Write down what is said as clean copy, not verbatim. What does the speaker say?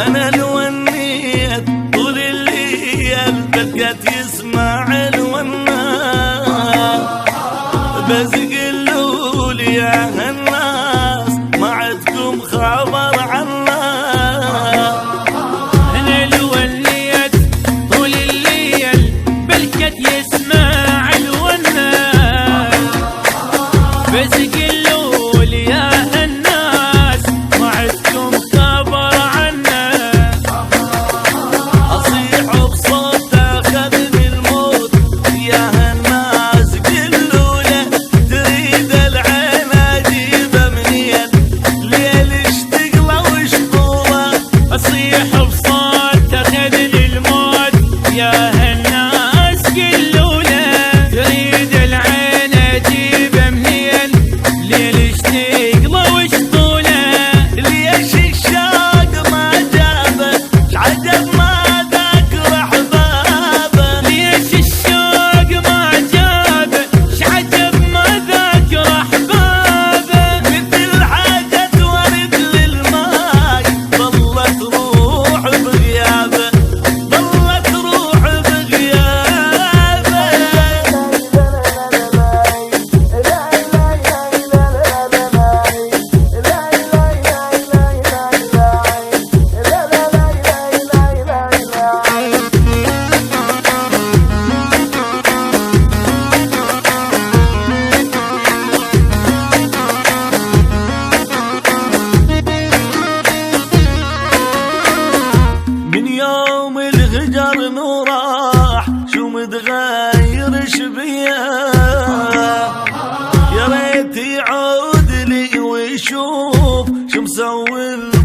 انا الونيت طول الليل بقيت يسمع الوناس بزق اللول يا هالناس ما عندكم خبر عنا. انا الونيت طول الليل بقيت يسمع الوناس بزق اللول يا هالناس ما عندكم خبر عنا. يوم الهجر وراح شو متغير شبيه يا ريت يعود لي ويشوف شو مسوي